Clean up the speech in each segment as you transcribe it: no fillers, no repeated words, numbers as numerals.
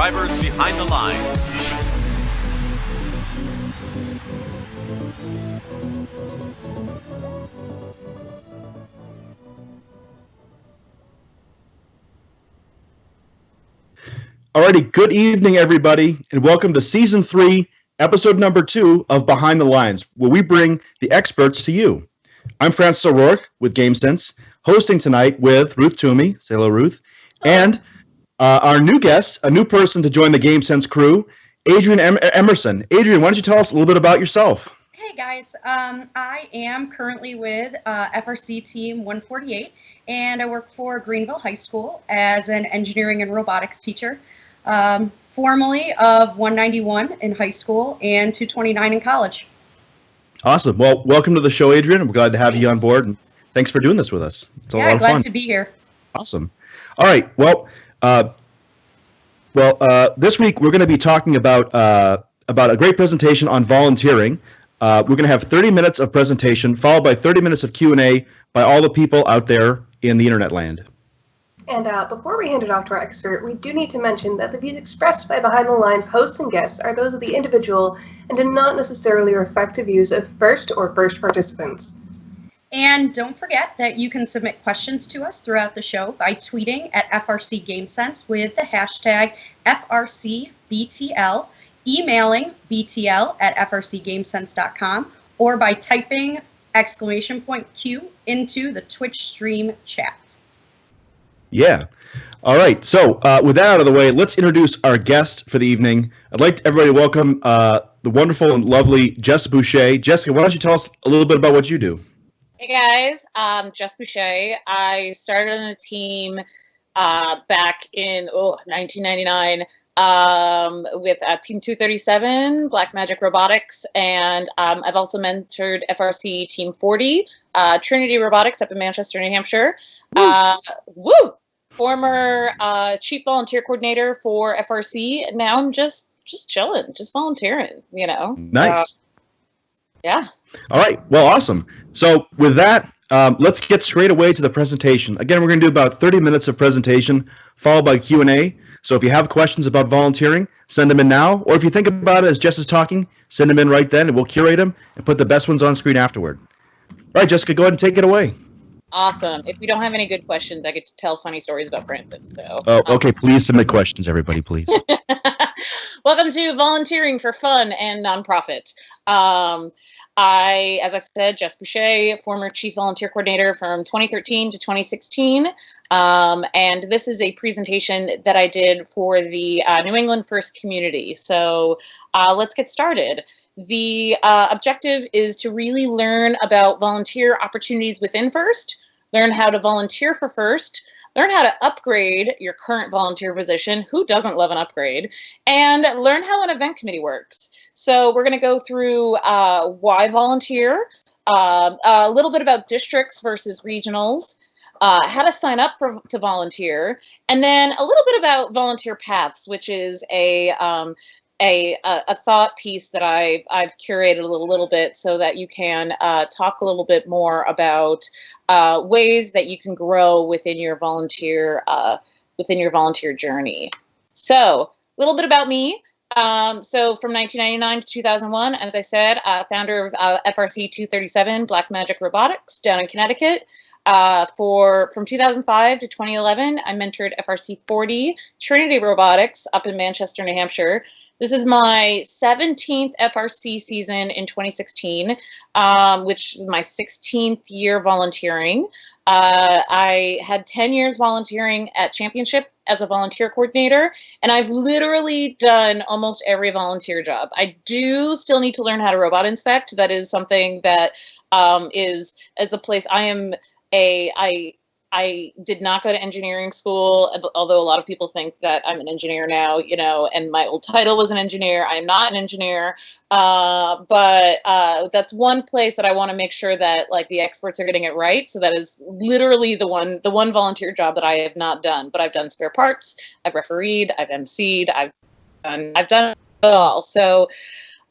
drivers behind the line. Alrighty, good evening, everybody, and welcome to Season 3, Episode number 2 of Behind the Lines, where we bring the experts to you. I'm Francis O'Rourke with GameSense, hosting tonight with Ruth Toomey. Say hello, Ruth. And our new guest, a new person to join the GameSense crew, Adrian Emerson. Adrian, why don't you tell us a little bit about yourself? Hey guys, I am currently with FRC Team 148, and I work for Greenville High School as an engineering and robotics teacher, formerly of 191 in high school and 229 in college. Awesome. Well, welcome to the show, Adrian. We're glad to have you on board, and thanks for doing this with us. It's a lot of fun. Glad to be here. Awesome. All right. Well, this week we're going to be talking about a great presentation on volunteering. We're going to have 30 minutes of presentation, followed by 30 minutes of Q&A by all the people out there in the internet land. And before we hand it off to our expert, we do need to mention that the views expressed by Behind the Lines hosts and guests are those of the individual and do not necessarily reflect the views of first participants. And don't forget that you can submit questions to us throughout the show by tweeting at FRC GameSense with the hashtag FRCBTL, emailing btl@frcgamesense.com, or by typing !Q into the Twitch stream chat. Yeah. All right. So with that out of the way, let's introduce our guest for the evening. I'd like everybody to welcome the wonderful and lovely Jess Boucher. Jessica, why don't you tell us a little bit about what you do? Hey guys, Jess Boucher. I started on a team back in 1999 with Team 237, Black Magic Robotics, and I've also mentored FRC Team 40, Trinity Robotics up in Manchester, New Hampshire. Woo! Former Chief Volunteer Coordinator for FRC, and now I'm just chilling, just volunteering, you know. Nice. Yeah. All right. Well, awesome. So with that, let's get straight away to the presentation. Again, we're going to do about 30 minutes of presentation, followed by Q&A. So if you have questions about volunteering, send them in now. Or if you think about it as Jess is talking, send them in right then, and we'll curate them and put the best ones on screen afterward. All right, Jessica, go ahead and take it away. Awesome. If we don't have any good questions, I get to tell funny stories about Francis. So. Okay. Please submit questions, everybody, please. Welcome to Volunteering for Fun and Nonprofit. As I said, Jess Boucher, former Chief Volunteer Coordinator from 2013 to 2016. And this is a presentation that I did for the New England First community. So let's get started. The objective is to really learn about volunteer opportunities within First, learn how to volunteer for First, learn how to upgrade your current volunteer position, who doesn't love an upgrade, and learn how an event committee works. So we're going to go through why volunteer, a little bit about districts versus regionals, how to sign up to volunteer, and then a little bit about volunteer paths, which is a thought piece that I've curated a little bit so that you can talk a little bit more about ways that you can grow within your volunteer journey. So a little bit about me. So from 1999 to 2001, as I said, founder of FRC 237, Black Magic Robotics down in Connecticut. From 2005 to 2011, I mentored FRC 40, Trinity Robotics up in Manchester, New Hampshire. This is my 17th FRC season in 2016, which is my 16th year volunteering. I had 10 years volunteering at Championship as a volunteer coordinator, and I've literally done almost every volunteer job. I do still need to learn how to robot inspect. That is something that is a place I did not go to engineering school, although a lot of people think that I'm an engineer now, you know, and my old title was an engineer. I am not an engineer, but that's one place that I want to make sure that like the experts are getting it right. So that is literally the one volunteer job that I have not done, but I've done spare parts, I've refereed, I've emceed, I've done it all. So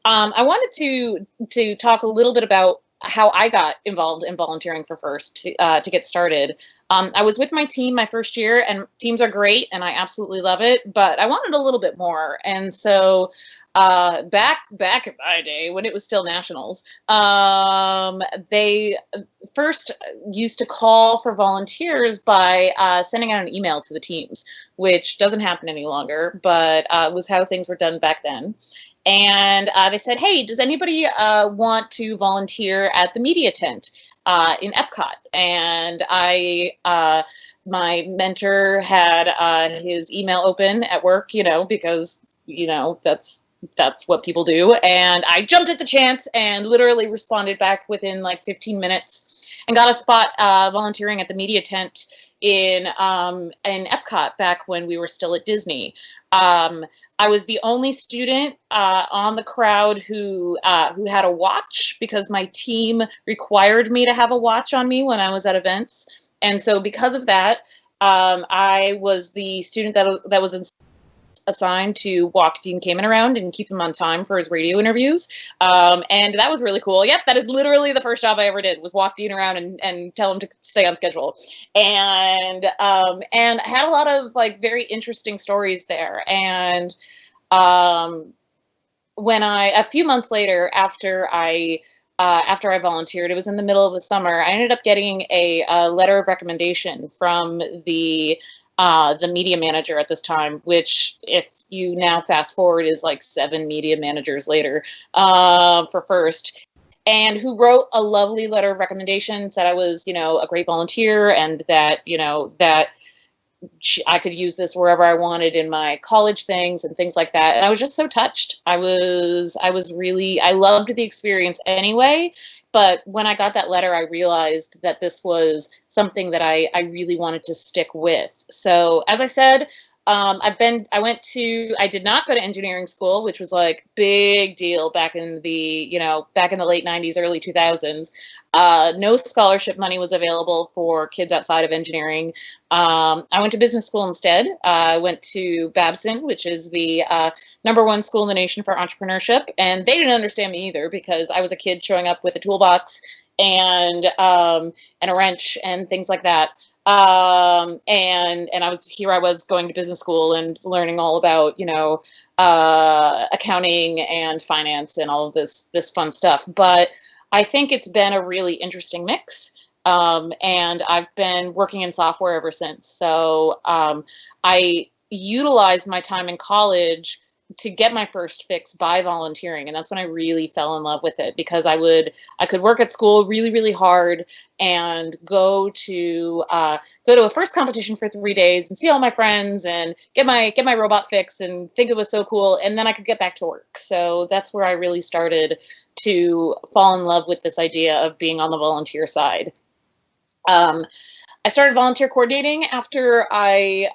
I wanted to talk a little bit about how I got involved in volunteering for FIRST to get started. I was with my team my first year, and teams are great, and I absolutely love it, but I wanted a little bit more. And so back in my day when it was still nationals, they first used to call for volunteers by sending out an email to the teams, which doesn't happen any longer, but was how things were done back then. And they said, hey, does anybody want to volunteer at the media tent in Epcot? And my mentor had his email open at work, because, that's what people do. And I jumped at the chance and literally responded back within like 15 minutes and got a spot volunteering at the media tent in Epcot back when we were still at Disney. I was the only student on the crowd who had a watch, because my team required me to have a watch on me when I was at events. And so because of that, I was the student that was assigned to walk Dean Kamen around and keep him on time for his radio interviews. And that was really cool. Yep, that is literally the first job I ever did, was walk Dean around and tell him to stay on schedule. And had a lot of like very interesting stories there. And when a few months later, after I volunteered, it was in the middle of the summer, I ended up getting a letter of recommendation from the media manager at this time, which, if you now fast forward, is like 7 media managers later for FIRST, and who wrote a lovely letter of recommendation, said I was, a great volunteer, and that, that I could use this wherever I wanted in my college things and things like that. And I was just so touched. I loved the experience anyway. But when I got that letter, I realized that this was something that I really wanted to stick with. So as I said, I did not go to engineering school, which was like big deal back in the late 90s, early 2000s. No scholarship money was available for kids outside of engineering. I went to business school instead. I went to Babson, which is the #1 school in the nation for entrepreneurship. And they didn't understand me either, because I was a kid showing up with a toolbox and a wrench and things like that. And I was going to business school and learning all about, accounting and finance and all of this fun stuff. But I think it's been a really interesting mix. And I've been working in software ever since. So I utilized my time in college to get my first fix by volunteering. And that's when I really fell in love with it, because I could work at school really, really hard and go to a FIRST competition for 3 days and see all my friends and get my robot fix and think it was so cool. And then I could get back to work. So that's where I really started to fall in love with this idea of being on the volunteer side. I started volunteer coordinating after I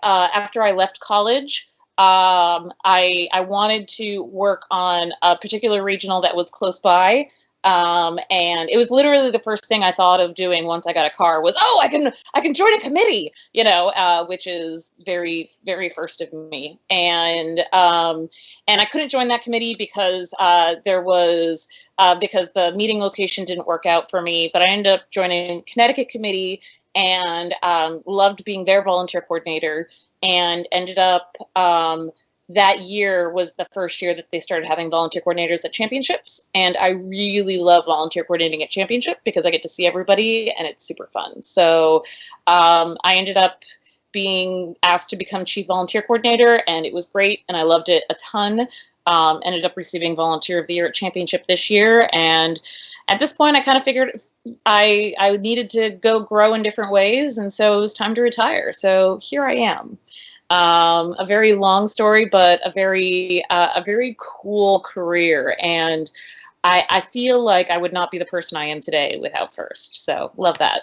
left college. I wanted to work on a particular regional that was close by. And it was literally the first thing I thought of doing once I got a car was, I can join a committee, which is very, very first of me. And I couldn't join that committee because because the meeting location didn't work out for me, but I ended up joining Connecticut committee and loved being their volunteer coordinator, and ended up that year was the first year that they started having volunteer coordinators at championships. And I really love volunteer coordinating at championship because I get to see everybody and it's super fun. So I ended up being asked to become chief volunteer coordinator, and it was great. And I loved it a ton. Ended up receiving volunteer of the year at championship this year. And at this point I kind of figured I needed to go grow in different ways. And so it was time to retire. So here I am. A very long story, but a very cool career. And I feel like I would not be the person I am today without FIRST. So love that.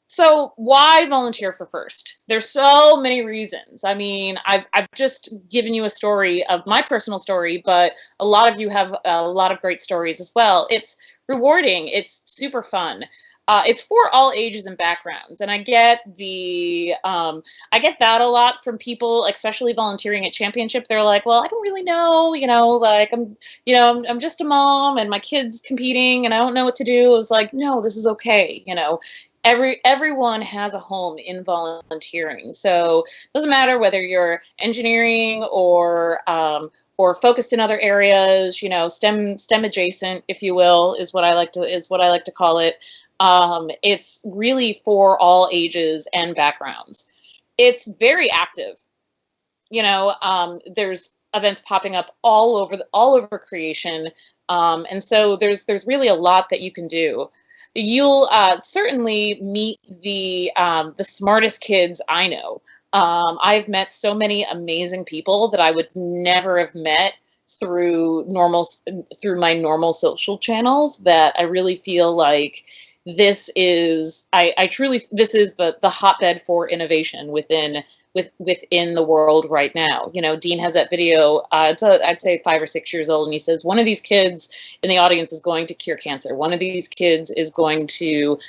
So why volunteer for FIRST? There's so many reasons. I mean, I've just given you a story of my personal story, but a lot of you have a lot of great stories as well. It's rewarding. It's super fun. it's for all ages and backgrounds. And I get I get that a lot from people, especially volunteering at championship. They're like, well, I don't really know, like I'm just a mom and my kid's competing and I don't know what to do. It was like, no, this is okay. Everyone has a home in volunteering. So it doesn't matter whether you're engineering or focused in other areas, STEM adjacent, if you will, is what I like to call it. It's really for all ages and backgrounds. It's very active. There's events popping up all over creation. And so there's really a lot that you can do. You'll certainly meet the smartest kids I know. I've met so many amazing people that I would never have met through my normal social channels, that I really feel like this is this is the hotbed for innovation within the world right now. Dean has that video, I'd say 5 or 6 years old, and he says one of these kids in the audience is going to cure cancer. One of these kids is going to,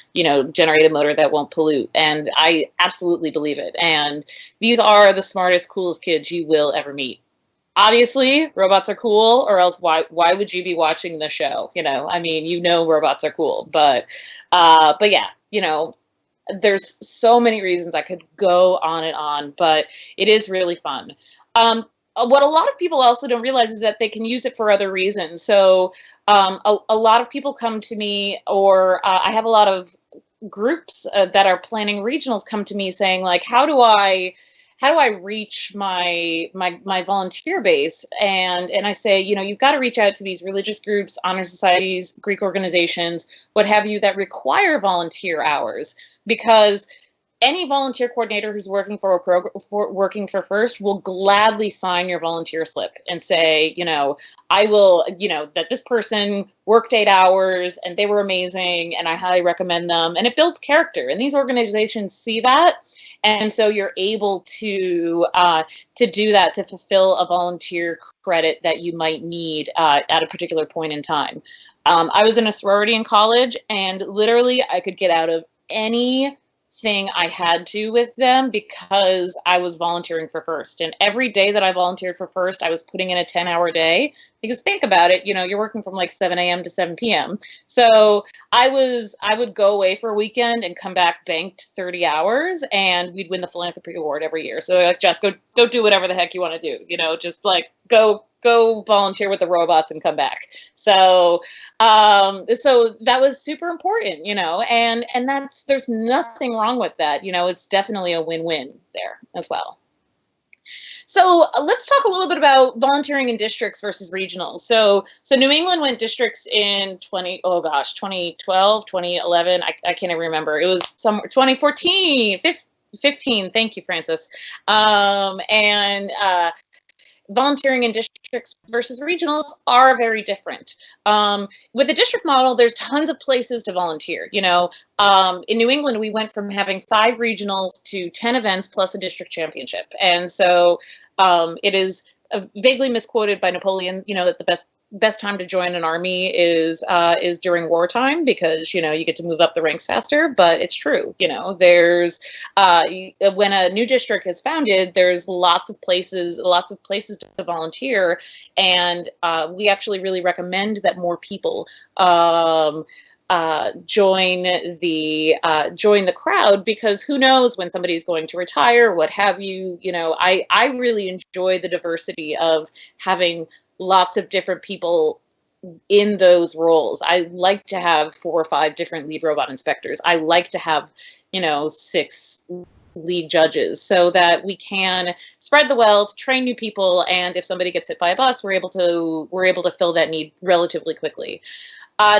generate a motor that won't pollute. And I absolutely believe it. And these are the smartest, coolest kids you will ever meet. Obviously, robots are cool, or else why would you be watching the show? Robots are cool, but yeah, there's so many reasons I could go on and on, but it is really fun. What a lot of people also don't realize is that they can use it for other reasons. So a lot of people come to me, or I have a lot of groups that are planning regionals come to me saying, like, how do I reach my volunteer base? And I say, you've got to reach out to these religious groups, honor societies, Greek organizations, what have you, that require volunteer hours, because any volunteer coordinator who's working for working for FIRST will gladly sign your volunteer slip and say, I will, that this person worked 8 hours and they were amazing and I highly recommend them. And it builds character, and these organizations see that. And so you're able to do that, to fulfill a volunteer credit that you might need at a particular point in time. I was in a sorority in college, and literally I could get out of anything I had to with them because I was volunteering for FIRST. And every day that I volunteered for FIRST, I was putting in a 10-hour day. Because think about it, you're working from like 7 a.m. to 7 p.m. So I would go away for a weekend and come back banked 30 hours, and we'd win the philanthropy award every year. So like, just go do whatever the heck you want to do, just like go volunteer with the robots and come back. So so that was super important, and there's nothing wrong with that. It's definitely a win-win there as well. So let's talk a little bit about volunteering in districts versus regionals. So New England went districts in 2012, 2011. I can't even remember. It was 2014, 15. Thank you, Francis. Volunteering in districts versus regionals are very different. With the district model, there's tons of places to volunteer. In New England, we went from having 5 regionals to 10 events plus a district championship. And so it is vaguely misquoted by Napoleon, that the best time to join an army is during wartime, because you get to move up the ranks faster. But it's true. There's when a new district is founded, there's lots of places to volunteer, and we actually really recommend that more people join the crowd, because who knows when somebody's going to retire, what have you. I really enjoy the diversity of having lots of different people in those roles. I like to have 4 or 5 different lead robot inspectors. I like to have, 6 lead judges, so that we can spread the wealth, train new people, and if somebody gets hit by a bus, we're able to fill that need relatively quickly.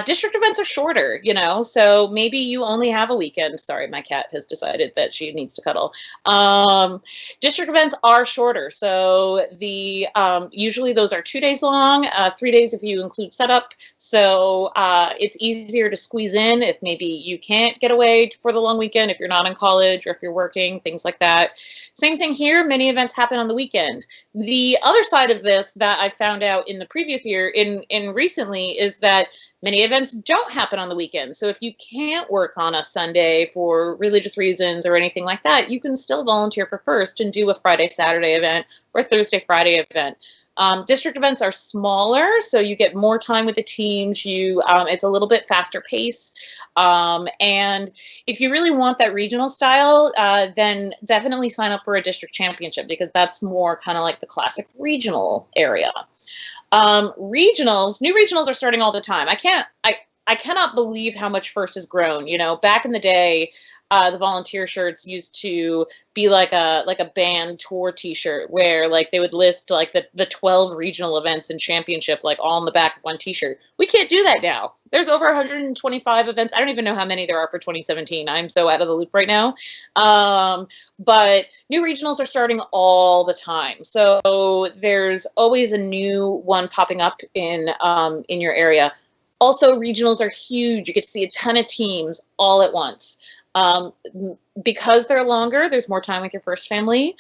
District events are shorter, so maybe you only have a weekend. Sorry, my cat has decided that she needs to cuddle. District events are shorter, so usually those are 2 days long, 3 days if you include setup. So it's easier to squeeze in if maybe you can't get away for the long weekend, if you're not in college or if you're working, things like that. Same thing here. Many events happen on the weekend. The other side of this that I found out in the previous year, in recently, is that Many events don't happen on the weekend. So if you can't work on a Sunday for religious reasons or anything like that, you can still volunteer for FIRST and do a Friday, Saturday event or Thursday, Friday event. District events are smaller, so you get more time with the teams. It's a little bit faster pace. And if you really want that regional style, then definitely sign up for a district championship, because that's more kind of like the classic regional area. Regionals, new regionals are starting all the time. I cannot believe how much FIRST has grown. You know, back in the day, the volunteer shirts used to be like a band tour t-shirt, where like they would list like the 12 regional events and championship like all on the back of one t-shirt. We can't do that now. There's over 125 events. I don't even know how many there are for 2017. I'm so out of the loop right now. But new regionals are starting all the time. So there's always a new one popping up in your area. Also, regionals are huge. You get to see a ton of teams all at once. Because they're longer, there's more time with your FIRST family.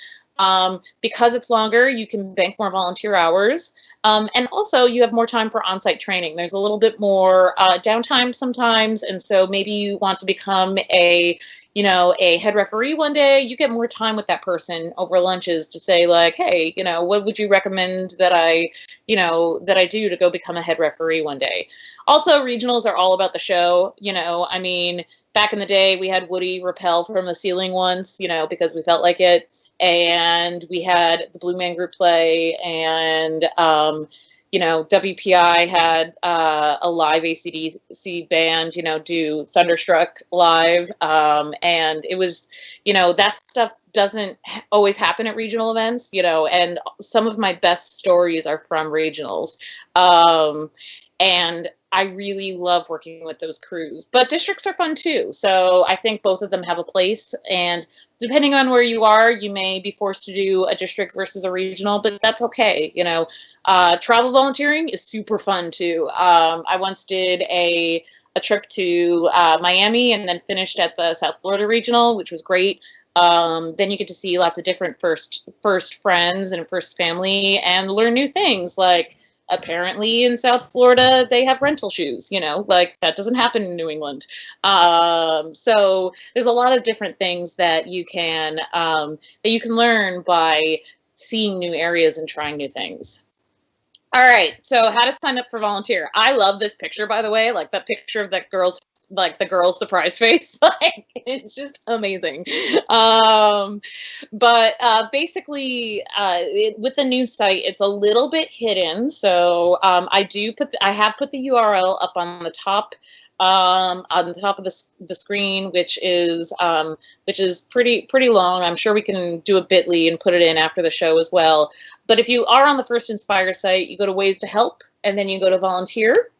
Because it's longer, you can bank more volunteer hours. And also you have more time for on-site training. There's a little bit more downtime sometimes. And so maybe you want to become a head referee one day. You get more time with that person over lunches to say like, hey, what would you recommend that I do to go become a head referee one day? Also, regionals are all about the show. Back in the day, we had Woody rappel from the ceiling once, because we felt like it. And we had the Blue Man Group play, and, WPI had a live AC/DC band, do Thunderstruck live. And it was, that stuff doesn't always happen at regional events, and some of my best stories are from regionals. And I really love working with those crews, but districts are fun too. So I think both of them have a place, and depending on where you are, you may be forced to do a district versus a regional, but that's okay. Travel volunteering is super fun too. I once did a trip to Miami and then finished at the South Florida Regional, which was great. Then you get to see lots of different first friends and FIRST family and learn new things, like apparently in South Florida, they have rental shoes, like that doesn't happen in New England. So there's a lot of different things that you can learn by seeing new areas and trying new things. All right, so how to sign up for volunteer. I love this picture, by the way, like that picture of that girl's surprise face. Like, it's just amazing. But basically, with the new site, it's a little bit hidden. So I have put the URL up on the top of the screen, which is pretty long. I'm sure we can do a bit.ly and put it in after the show as well. But if you are on the FIRST Inspire site, you go to Ways to Help, and then you go to Volunteer.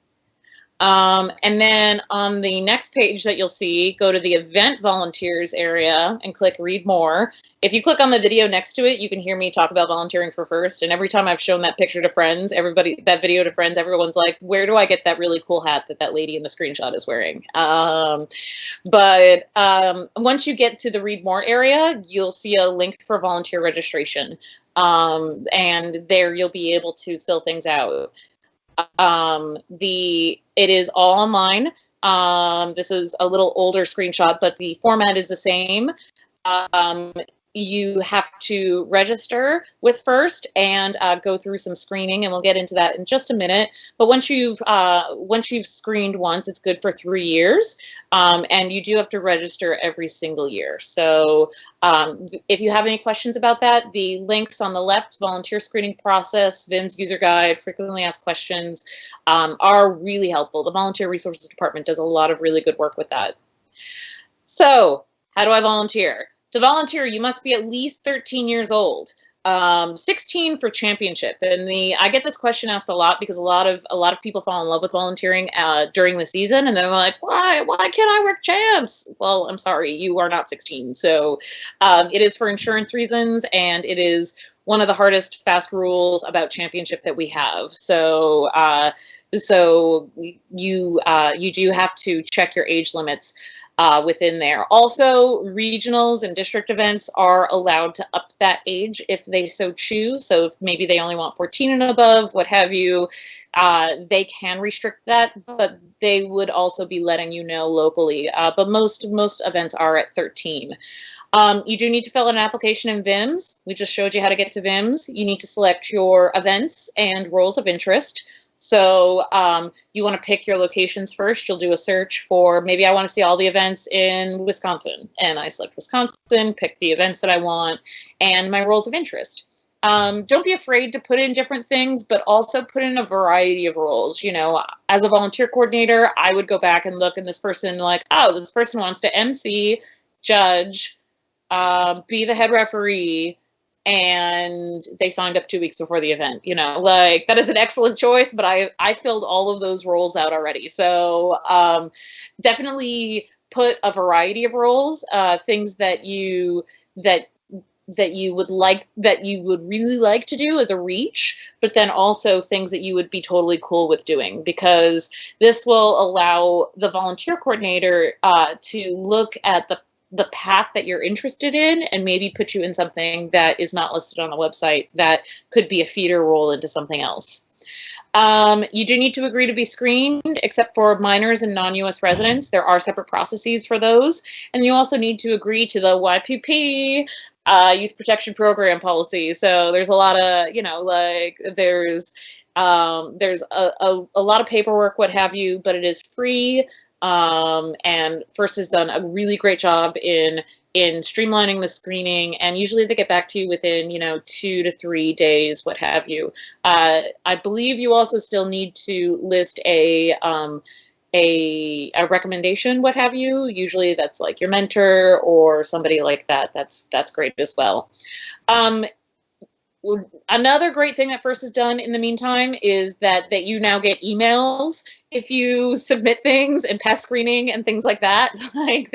And then on the next page that you'll see, go to the event volunteers area and click read more. If you click on the video next to it, you can hear me talk about volunteering for FIRST. And every time I've shown that picture to friends, that video to friends, everyone's like, where do I get that really cool hat that lady in the screenshot is wearing? But once you get to the read more area, you'll see a link for volunteer registration. And there you'll be able to fill things out. It is all online. This is a little older screenshot, but the format is the same. You have to register with FIRST and go through some screening, and we'll get into that in just a minute. But once you've screened once, it's good for 3 years, and you do have to register every single year. So if you have any questions about that, the links on the left, volunteer screening process, VIM's user guide, frequently asked questions, are really helpful. The Volunteer Resources Department does a lot of really good work with that. So how do I volunteer? To volunteer, you must be at least 13 years old, 16 for championship. And I get this question asked a lot because a lot of people fall in love with volunteering during the season, and then they're like, why can't I work champs? Well, I'm sorry, you are not 16. So it is for insurance reasons, and it is one of the hardest fast rules about championship that we have. So you do have to check your age limits. within there. Also, regionals and district events are allowed to up that age if they so choose. So if maybe they only want 14 and above, what have you, they can restrict that, but they would also be letting you know locally. But most events are at 13. You do need to fill out an application in VIMS. We just showed you how to get to VIMS. You need to select your events and roles of interest. So you want to pick your locations first. You'll do a search for, maybe I want to see all the events in Wisconsin. And I select Wisconsin, pick the events that I want, and my roles of interest. Don't be afraid to put in different things, but also put in a variety of roles. You know, as a volunteer coordinator, I would go back and look, and this person, like, oh, this person wants to MC, judge, be the head referee, and they signed up 2 weeks before the event. You know, like, that is an excellent choice, but I filled all of those roles out already. So definitely put a variety of roles, things that you would really like to do as a reach, but then also things that you would be totally cool with doing, because this will allow the volunteer coordinator to look at the path that you're interested in and maybe put you in something that is not listed on the website that could be a feeder role into something else. You do need to agree to be screened, except for minors and non-US residents. There are separate processes for those. And you also need to agree to the YPP, Youth Protection Program policy. So there's a lot of, you know, like, there's a lot of paperwork, what have you, but it is free. And FRC has done a really great job in streamlining the screening, and usually they get back to you within, you know, 2 to 3 days, what have you. I believe you also still need to list a recommendation, what have you. Usually that's like your mentor or somebody like that. That's great as well. Another great thing that FRC has done in the meantime is that you now get emails if you submit things and pass screening and things like that. Like,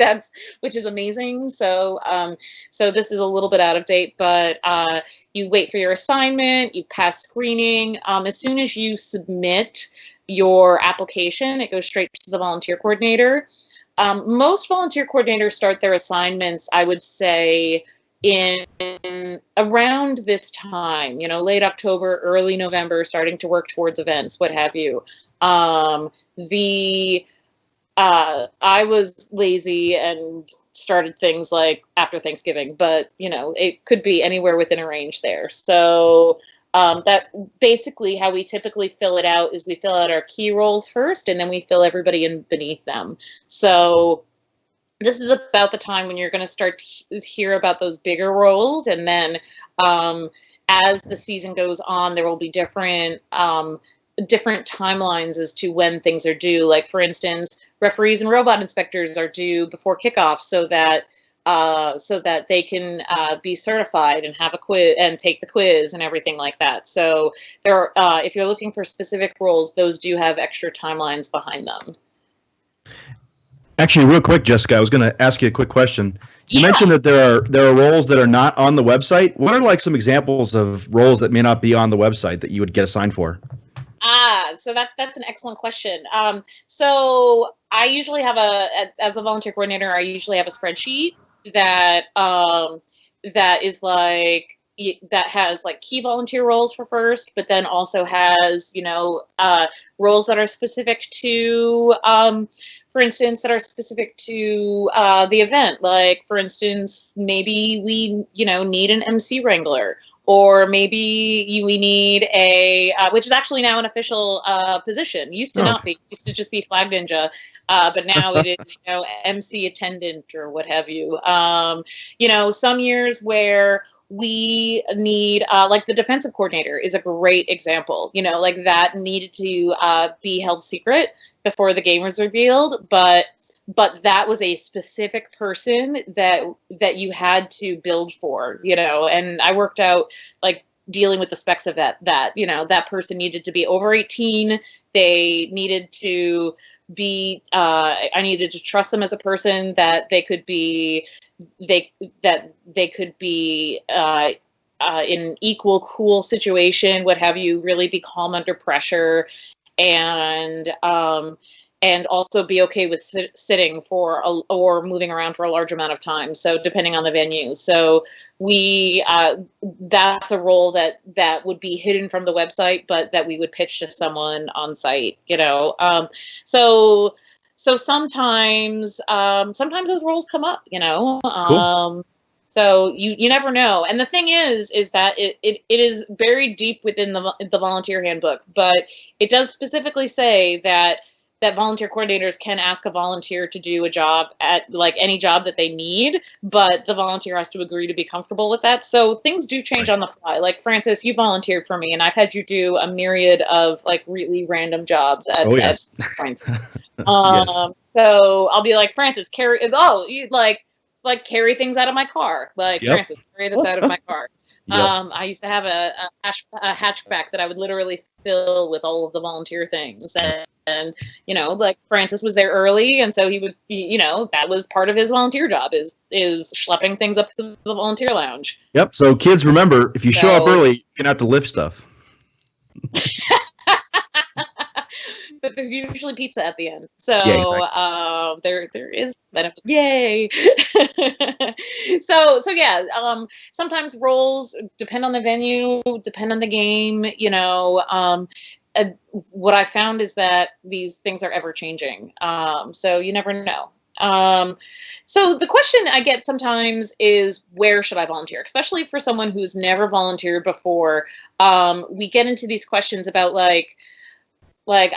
which is amazing. So so this is a little bit out of date, but you wait for your assignment, you pass screening. As soon as you submit your application, it goes straight to the volunteer coordinator. Most volunteer coordinators start their assignments, I would say, in around this time, you know, late October, early November, starting to work towards events, what have you. I was lazy and started things like after Thanksgiving, but, you know, it could be anywhere within a range there. So that basically how we typically fill it out is we fill out our key roles first, and then we fill everybody in beneath them. So this is about the time when you're going to start to hear about those bigger roles. And then as the season goes on, there will be different timelines as to when things are due. Like, for instance, referees and robot inspectors are due before kickoff so that they can be certified and have a quiz and take the quiz and everything like that. So there are, if you're looking for specific roles, those do have extra timelines behind them. Actually, real quick, Jessica, I was going to ask you a quick question. You mentioned that there are roles that are not on the website. What are, like, some examples of roles that may not be on the website that you would get assigned for? So that's an excellent question. So I usually have as a volunteer coordinator, I usually have a spreadsheet that is like, that has like key volunteer roles for FRC, but then also has, you know, roles that are specific to, for instance, that are specific to the event. Like, for instance, maybe we, you know, need an MC wrangler, or maybe we need a, which is actually now an official position. Used to not be. Used to just be flag ninja, but now it is, you know, MC attendant or what have you. You know, some years where we need, like the defensive coordinator is a great example, you know, like that needed to be held secret before the game was revealed, but that was a specific person that you had to build for, you know, and I worked out, like, dealing with the specs of that, you know, that person needed to be over 18. They needed to be, I needed to trust them as a person, that they could be, they could be in an equal, cool situation, what have you, really be calm under pressure. And and also be okay with sitting for or moving around for a large amount of time. So depending on the venue. So we that's a role that would be hidden from the website, but that we would pitch to someone on site, so sometimes those roles come up, Cool. so you never know. And the thing is that it is buried deep within the volunteer handbook, but it does specifically say that volunteer coordinators can ask a volunteer to do a job at like any job that they need, but the volunteer has to agree to be comfortable with that. So things do change on the fly. Like Francis, you volunteered for me and I've had you do a myriad of like really random jobs at points. Yes. So I'll be like, Francis, you carry things out of my car. Like, Yep. Francis, carry this out of my car. Yep. I used to have a hatchback that I would literally fill with all of the volunteer things. And like Francis was there early. And so he would, that was part of his volunteer job is schlepping things up to the volunteer lounge. Yep. So kids, remember, if you show up early, you're going to have to lift stuff. But there's usually pizza at the end. So yeah, exactly. there is benefit. Yay. So yeah, sometimes roles depend on the venue, depend on the game, what I found is that these things are ever changing. So you never know. So the question I get sometimes is, where should I volunteer? Especially for someone who's never volunteered before. We get into these questions about like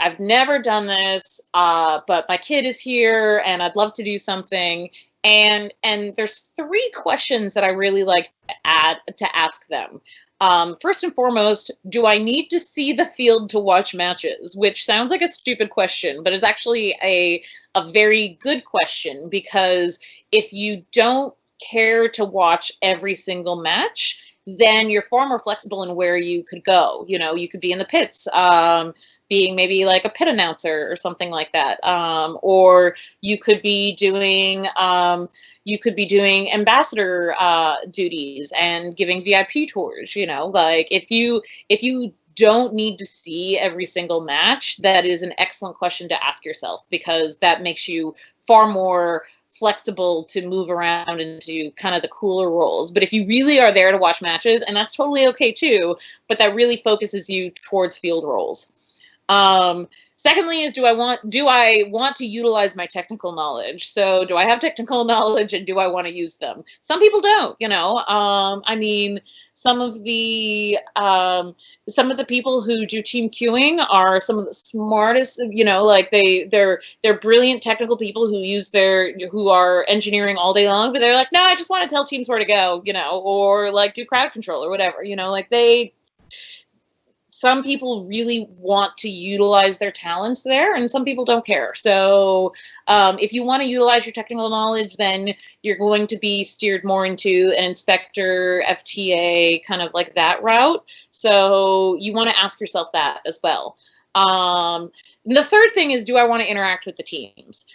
I've never done this, but my kid is here and I'd love to do something. And there's 3 questions that I really like to ask them. First and foremost, do I need to see the field to watch matches? Which sounds like a stupid question, but is actually a very good question, because if you don't care to watch every single match, then you're far more flexible in where you could go. You could be in the pits, being maybe like a pit announcer or something like that. Or you could be doing ambassador duties and giving VIP tours. Like if you don't need to see every single match, that is an excellent question to ask yourself, because that makes you far more flexible to move around into kind of the cooler roles. But if you really are there to watch matches, and that's totally okay too, but that really focuses you towards field roles. Secondly is, do I want to utilize my technical knowledge? So do I have technical knowledge and do I want to use them? Some people don't, I mean, some of the people who do team queuing are some of the smartest, like they're brilliant technical people who are engineering all day long, but they're like, no, I just want to tell teams where to go, or like do crowd control or whatever, some people really want to utilize their talents there, and some people don't care. So if you want to utilize your technical knowledge, then you're going to be steered more into an inspector, FTA, kind of like that route. So you want to ask yourself that as well. The third thing is, do I want to interact with the teams?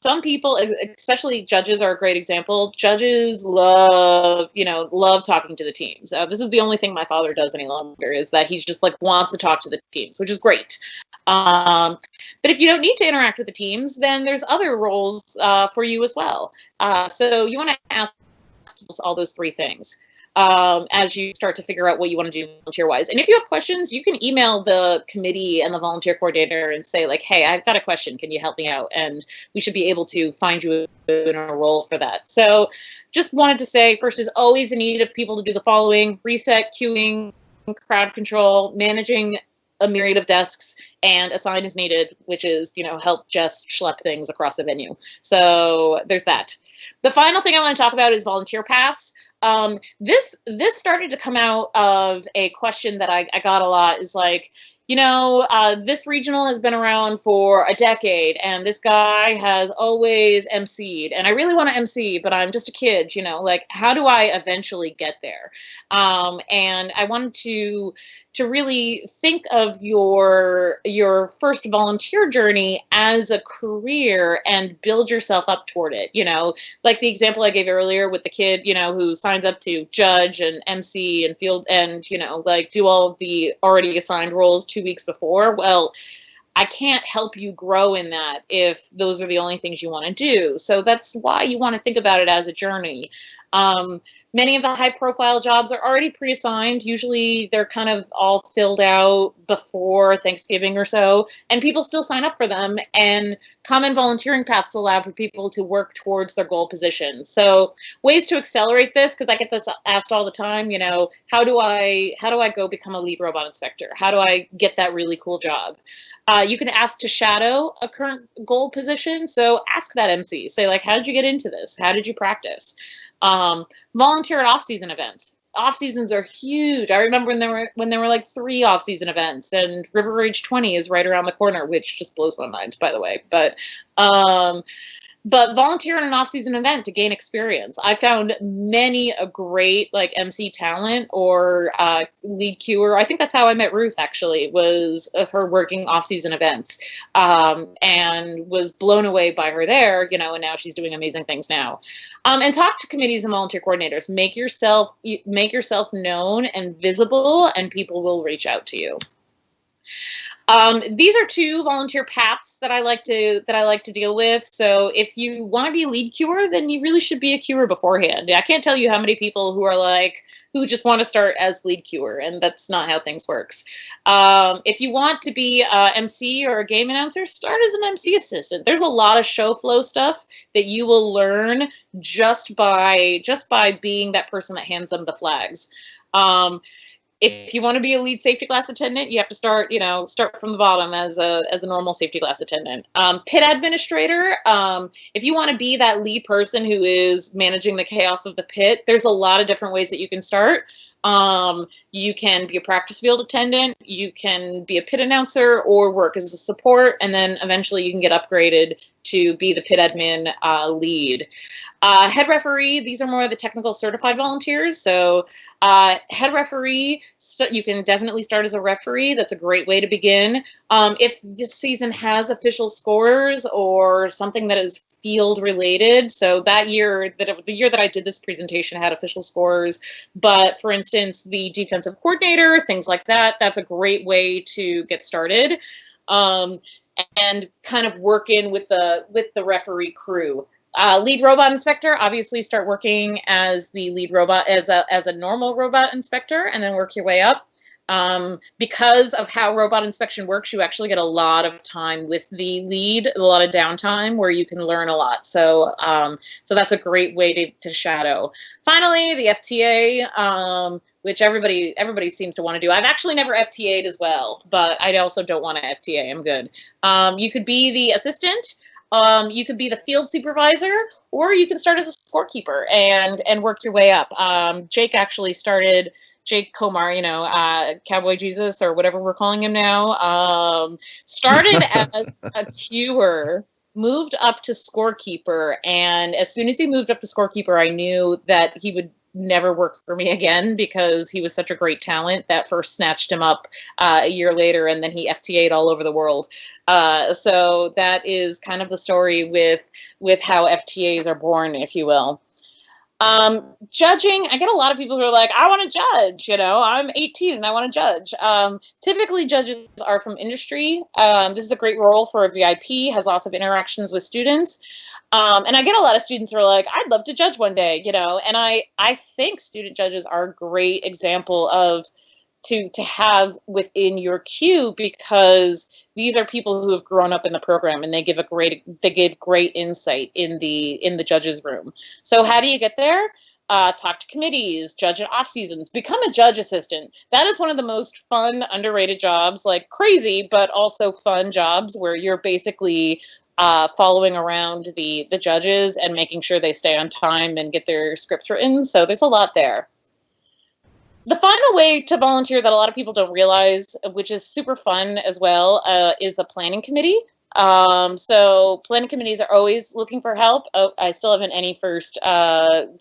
Some people, especially judges, are a great example. Judges love talking to the teams. This is the only thing my father does any longer, is that he's just like wants to talk to the teams, which is great. But if you don't need to interact with the teams, then there's other roles for you as well. So you want to ask all those 3 things as you start to figure out what you want to do volunteer-wise. And if you have questions, you can email the committee and the volunteer coordinator and say like, hey, I've got a question. Can you help me out? And we should be able to find you in a role for that. So just wanted to say, first is always in need of people to do the following: reset, queuing, crowd control, managing a myriad of desks, and assign as needed, which is, help just schlep things across the venue. So there's that. The final thing I want to talk about is volunteer paths. This started to come out of a question that I got a lot, is like, this regional has been around for a decade and this guy has always emceed and I really want to MC, but I'm just a kid, like how do I eventually get there? And I wanted to really think of your first volunteer journey as a career and build yourself up toward it. Like the example I gave earlier with the kid, who signs up to judge and MC and field and, like do all of the already assigned roles 2 weeks before. Well, I can't help you grow in that if those are the only things you want to do. So that's why you want to think about it as a journey. Many of the high profile jobs are already pre-assigned. Usually they're kind of all filled out before Thanksgiving or so, and people still sign up for them. And common volunteering paths allow for people to work towards their goal position. So ways to accelerate this, because I get this asked all the time, you know, how do I go become a lead robot inspector? How do I get that really cool job? You can ask to shadow a current goal position. So ask that MC, say like, how did you get into this? How did you practice? Volunteer at off-season events. Off-seasons are huge. I remember when there were like 3 off-season events, and River Rage 20 is right around the corner, which just blows my mind, by the way. But volunteer in an off-season event to gain experience. I found many a great like MC talent or lead queuer. I think that's how I met Ruth, actually, was her working off-season events, and was blown away by her there, you know, and now she's doing amazing things now. And talk to committees and volunteer coordinators. Make yourself known and visible, and people will reach out to you. These are 2 volunteer paths that I like to deal with. So if you want to be a lead queuer, then you really should be a queuer beforehand. I can't tell you how many people who just want to start as lead queuer, and that's not how things works. If you want to be a MC or a game announcer, start as an MC assistant. There's a lot of show flow stuff that you will learn just by being that person that hands them the flags. If you want to be a lead safety class attendant, you have to start from the bottom as a normal safety class attendant. Pit administrator, if you want to be that lead person who is managing the chaos of the pit, there's a lot of different ways that you can start. You can be a practice field attendant, you can be a pit announcer, or work as a support, and then eventually you can get upgraded to be the pit admin lead. Head referee, these are more of the technical certified volunteers. So head referee, you can definitely start as a referee. That's a great way to begin. If this season has official scores or something that is field related, so the year that I did this presentation had official scores, but for instance, the defensive coordinator, things like that, that's a great way to get started. And kind of work in with the referee crew. Lead robot inspector, obviously start working as the lead robot, as a normal robot inspector, and then work your way up. Because of how robot inspection works, you actually get a lot of time with the lead, a lot of downtime where you can learn a lot. So that's a great way to shadow. Finally, the FTA, which everybody seems to want to do. I've actually never FTA'd as well, but I also don't want to FTA. I'm good. You could be the assistant. You could be the field supervisor, or you can start as a scorekeeper and work your way up. Jake actually started, Jake Komar, Cowboy Jesus or whatever we're calling him now, started as a queuer, moved up to scorekeeper, and as soon as he moved up to scorekeeper, I knew that he would never work for me again because he was such a great talent that first snatched him up a year later, and then he FTA'd all over the world. So that is kind of the story with how FTAs are born, if you will. Judging, I get a lot of people who are like, I want to judge, I'm 18 and I want to judge. Typically judges are from industry. This is a great role for a VIP, has lots of interactions with students. And I get a lot of students who are like, I'd love to judge one day, and I think student judges are a great example of to have within your queue, because these are people who have grown up in the program and they give great insight in the judges room. So how do you get there? Talk to committees, judge at off seasons, become a judge assistant. That is one of the most fun, underrated jobs, like crazy, but also fun jobs where you're basically following around the judges and making sure they stay on time and get their scripts written. So there's a lot there. The final way to volunteer that a lot of people don't realize, which is super fun as well, is the planning committee. So planning committees are always looking for help. Oh, I still haven't any first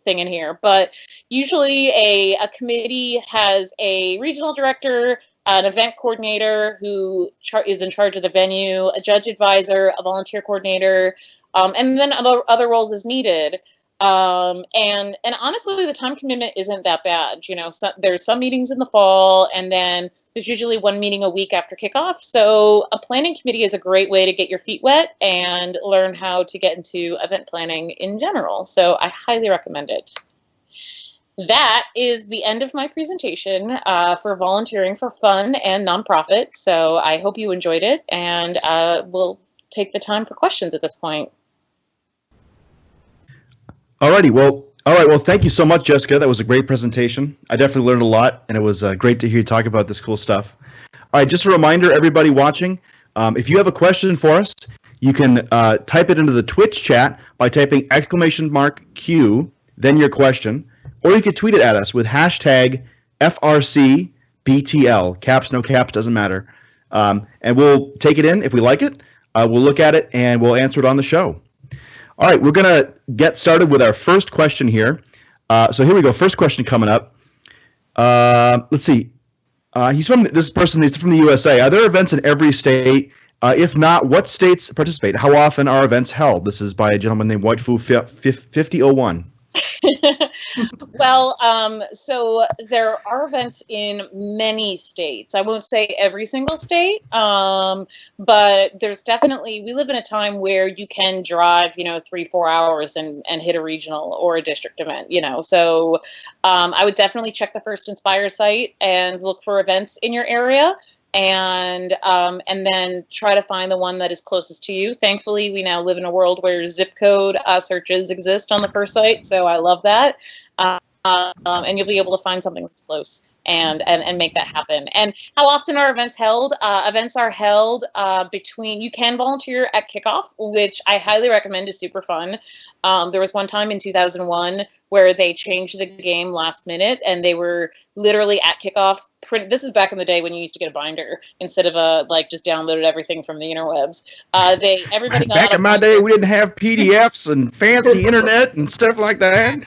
thing in here, but usually a committee has a regional director, an event coordinator who is in charge of the venue, a judge advisor, a volunteer coordinator, and then other roles as needed. And honestly, the time commitment isn't that bad. There's some meetings in the fall, and then there's usually one meeting a week after kickoff. So a planning committee is a great way to get your feet wet and learn how to get into event planning in general. So I highly recommend it. That is the end of my presentation for volunteering for fun and nonprofit. So I hope you enjoyed it, and we'll take the time for questions at this point. Alrighty, well, all right. Well, thank you so much, Jessica. That was a great presentation. I definitely learned a lot, and it was great to hear you talk about this cool stuff. All right, just a reminder, everybody watching, if you have a question for us, you can type it into the Twitch chat by typing !Q, then your question, or you can tweet it at us with hashtag FRCBTL. Caps, no caps, doesn't matter. And we'll take it in if we like it. We'll look at it, and we'll answer it on the show. All right, we're going to get started with our first question here. So here we go. First question coming up. Let's see. This person is from the USA. Are there events in every state? If not, what states participate? How often are events held? This is by a gentleman named Whitefoo5001. Well, so there are events in many states. I won't say every single state, but there's definitely, we live in a time where you can drive, 3-4 hours and hit a regional or a district event, So I would definitely check the First Inspire site and look for events in your area. And then try to find the one that is closest to you. Thankfully, we now live in a world where zip code searches exist on the first site, so I love that. And you'll be able to find something that's close and make that happen. And how often are events held? Events are held you can volunteer at kickoff, which I highly recommend, is super fun. There was one time in 2001 where they changed the game last minute, and they were literally at kickoff. This is back in the day when you used to get a binder instead of just downloaded everything from the interwebs. Everybody got back in my day, we didn't have PDFs and fancy internet and stuff like that.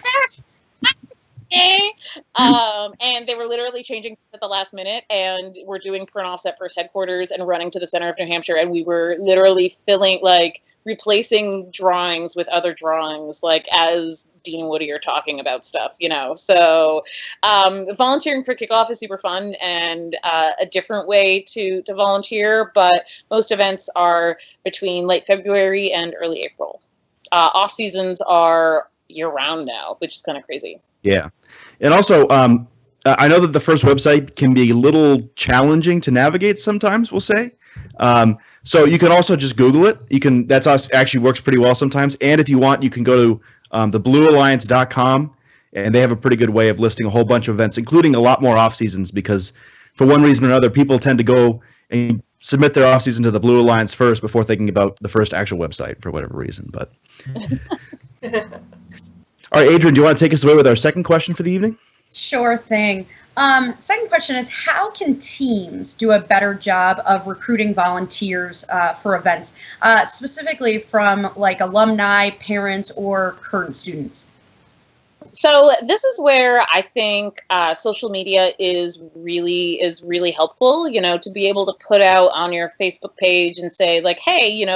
And they were literally changing at the last minute, and we're doing print-offs at First Headquarters and running to the center of New Hampshire, and we were literally replacing drawings with other drawings, as Dean and Woody are talking about stuff, So volunteering for kickoff is super fun and a different way to volunteer, but most events are between late February and early April. Off seasons are year-round now, which is kind of crazy. Yeah. And also, I know that the first website can be a little challenging to navigate sometimes, we'll say. So you can also just Google it. That's actually works pretty well sometimes. And if you want, you can go to thebluealliance.com, and they have a pretty good way of listing a whole bunch of events, including a lot more off seasons, because for one reason or another, people tend to go and submit their off season to the Blue Alliance first before thinking about the first actual website for whatever reason. But all right, Adrian, do you want to take us away with our second question for the evening? Sure thing. Second question is, how can teams do a better job of recruiting volunteers for events, specifically from alumni, parents, or current students? So this is where I think social media is really helpful, to be able to put out on your Facebook page and say hey,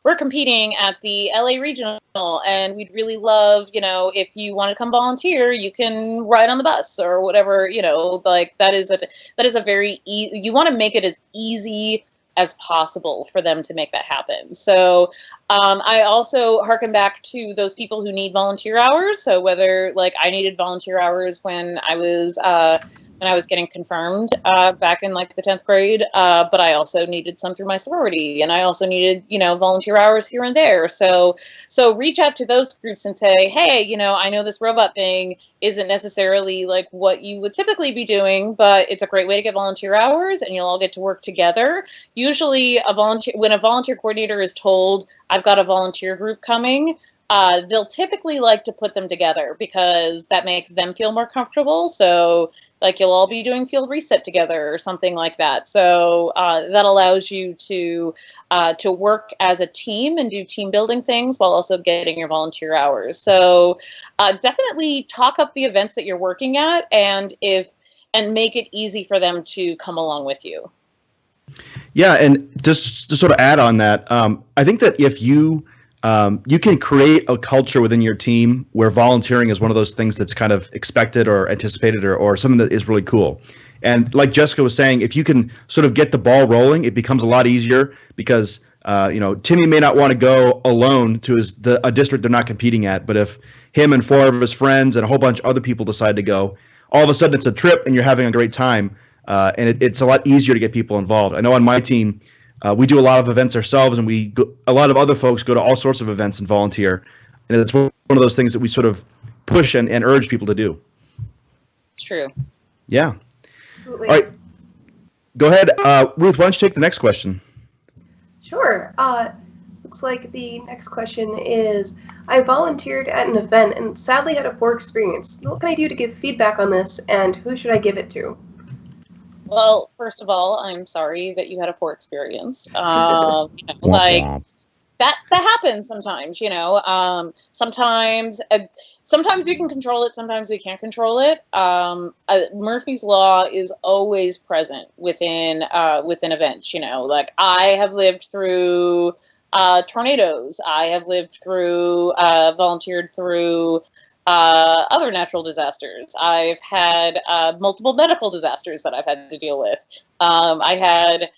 we're competing at the LA Regional, and we'd really love, if you want to come volunteer, you can ride on the bus or whatever, that is a very easy, you want to make it as easy as possible for them to make that happen. So I also harken back to those people who need volunteer hours. So whether I needed volunteer hours when I was getting confirmed back in the 10th grade, but I also needed some through my sorority, and I also needed volunteer hours here and there. So reach out to those groups and say, hey, I know this robot thing isn't necessarily what you would typically be doing, but it's a great way to get volunteer hours, and you'll all get to work together. Usually when a volunteer coordinator is told, I've got a volunteer group coming, they'll typically like to put them together because that makes them feel more comfortable. So you'll all be doing field reset together or something like that. So that allows you to work as a team and do team building things while also getting your volunteer hours. So definitely talk up the events that you're working at and make it easy for them to come along with you. Yeah, and just to sort of add on that, I think that if you you can create a culture within your team where volunteering is one of those things that's kind of expected or anticipated or something that is really cool. And like Jessica was saying, if you can sort of get the ball rolling, it becomes a lot easier because, Timmy may not want to go alone to a district they're not competing at. But if him and 4 of his friends and a whole bunch of other people decide to go, all of a sudden it's a trip and you're having a great time. And it's a lot easier to get people involved. I know on my team, we do a lot of events ourselves, and a lot of other folks go to all sorts of events and volunteer. And it's one of those things that we sort of push and urge people to do. It's true. Yeah. Absolutely. All right. Go ahead. Ruth, why don't you take the next question? Sure. Looks like the next question is, I volunteered at an event and sadly had a poor experience. What can I do to give feedback on this, and who should I give it to? Well, first of all, I'm sorry that you had a poor experience. That happens sometimes, sometimes we can control it, sometimes we can't control it. Murphy's Law is always present within events, like I have lived through tornadoes. I have lived through, volunteered through other natural disasters. I've had multiple medical disasters that I've had to deal with. I had